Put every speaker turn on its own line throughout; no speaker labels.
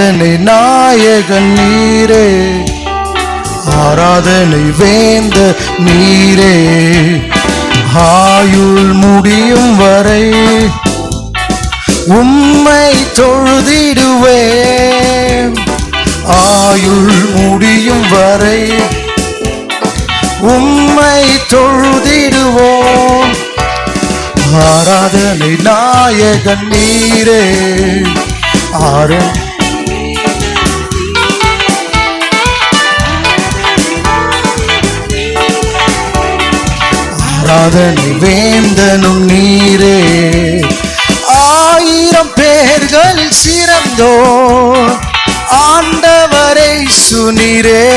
ஆராதனை நாயகன் நீரே, ஆராதனை வேந்த நீரே. ஆயுள் முடியும் வரை உம்மை தொழுதிடுவேன். ஆயுள் முடியும் வரை உம்மை தொழுதிடுவோம். ஆராதனை நாயகன் நீரே, ஆராதனை வேந்தனும் நீரே. 1000 பேர்களில் சிறந்தோர் ஆண்டவரை சுனீரே.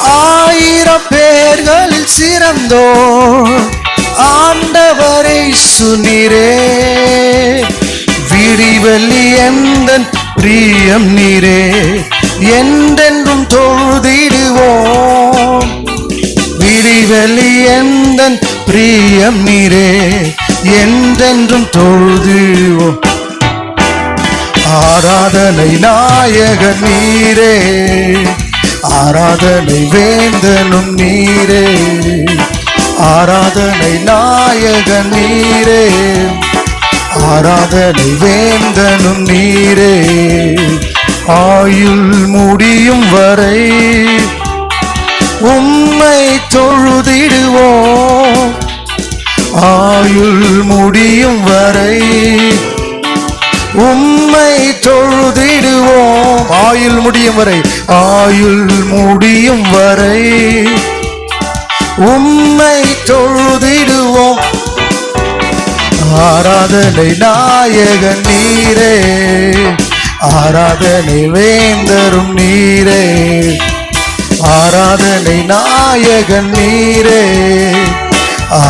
1000 பேர்களில் சிறந்தோர் ஆண்டவரை சுனீரே. விடிவெள்ளி எந்தன் பிரியம் நீரே, என்றென்றும் தொழுதிடுவோம். விடிவெள்ளி எந்தன் பிரியம் நீரே, என்றென்றும் தொழுதிடுவோம். ஆராதனை நாயகன் நீரே, ஆராதனை வேந்தனும் நீரே. ஆராதனை நாயகன் நீரே, ஆராதனை வேந்தனும் நீரே. ஆயுள் முடியும் வரை உம்மை தொழுதிடுவோம். ஆயுள் முடியும் வரை உம்மை தொழுதிடுவோம். ஆயுள் முடியும் வரை, ஆயுள் முடியும் வரை உம்மை தொழுதிடுவோம். ஆராதனை நாயகன் நீரே, ஆராதனை வேந்தரும் நீரே. ஆராதனை நாயகன் நீரே,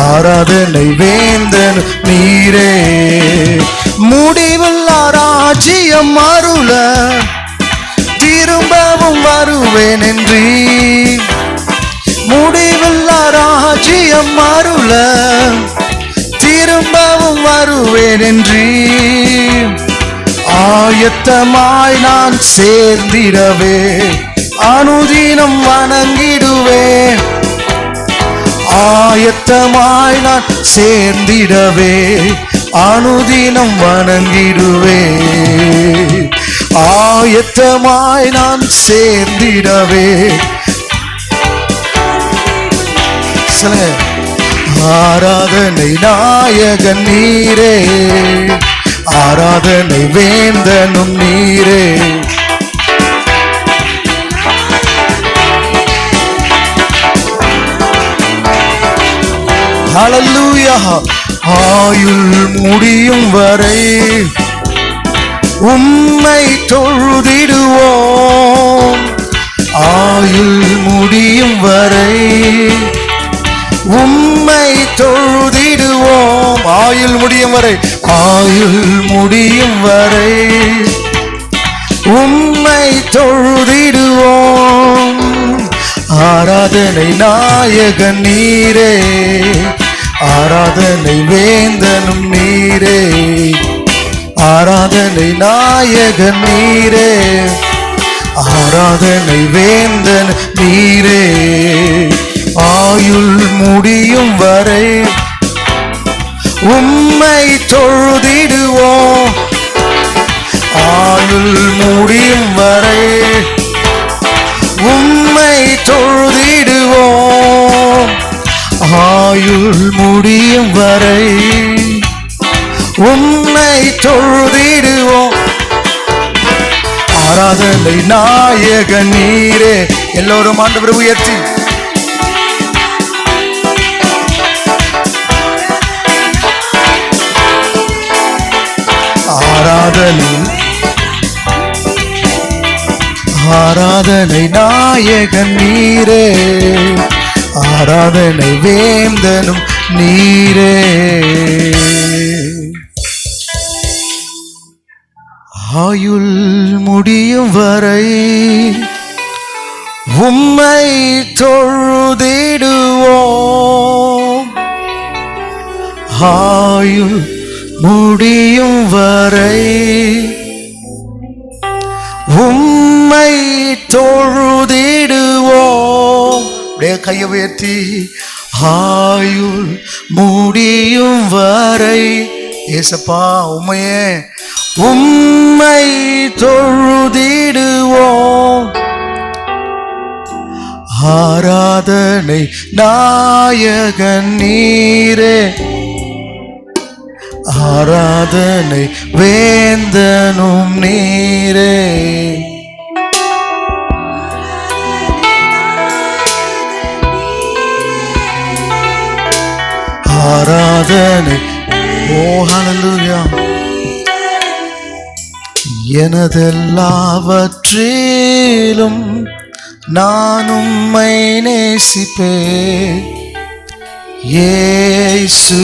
ஆராதனை வேந்தன் நீரே. முடிவில்லா ராஜ்யம் அருள திரும்பவும் வருவேன் என்று. முடிவில்லா ராஜ்யம் அருள திரும்பவும் வருவேன் என்று. ஆயத்தமாய் நான் சேர்ந்திடவே அனுதினம் வணங்கிடுவேன். ஆயத்தமாய் நான் சேர்ந்திடவே அனுதினம் வணங்கிடுவே. ஆயத்தமாய் நான் சேர்ந்திடவே. ஆராதனை நாயகன் நீரே, ஆராதனை வேந்தனும் நீரே. ஹல்லேலூயா. ஆயுள் முடியும் வரை உம்மை தொழுதிடுவோம். ஆயுள் முடியும் வரை உம்மை தொழுதிடுவோம். ஆயுள் முடியும் வரை, ஆயுள் முடியும் வரை உம்மை தொழுதிடுவோம். ஆராதனை நாயகன் நீரே, ஆராதனை வேந்தனும் நீரே. ஆராதனை நாயகன் நீரே, ஆராதனை வேந்தன் நீரே. ஆயுள் முடியும் வரை உம்மை தொழுதிடுவோம். ஆயுள் முடியும் வரை உம்மை தொழுதிடுவோம். ஆயுள் முடியும் வரை உம்மை தொழுதிடுவோம். ஆராதனை நாயகன் நீரே. எல்லோரும் ஆண்டவரை உயர்த்தி ஆராதனை, ஆராதனை நாயகன் நீரே, ஆராதனை வேந்தனும் நீரே. ஆயுள் முடியும் வரை உம்மை தொழுதிடுவோம். ஆயுள் முடியும் வரை உம்மை தொழுதிடுவோம். அப்படியே கையை உயர்த்தி ஆயுள் முடியும் வரை ஏசப்பா உம்மை தொழுதிடுவோம். ஆராதனை நாயகன் நீரே, ஆராதனை வேந்தனும் நீரே. ஆராதனை ஓ ஹல்லேலூயா. எனதெல்லாவற்றிலும் நான் உம்மை நேசிப்பேன் இயேசு.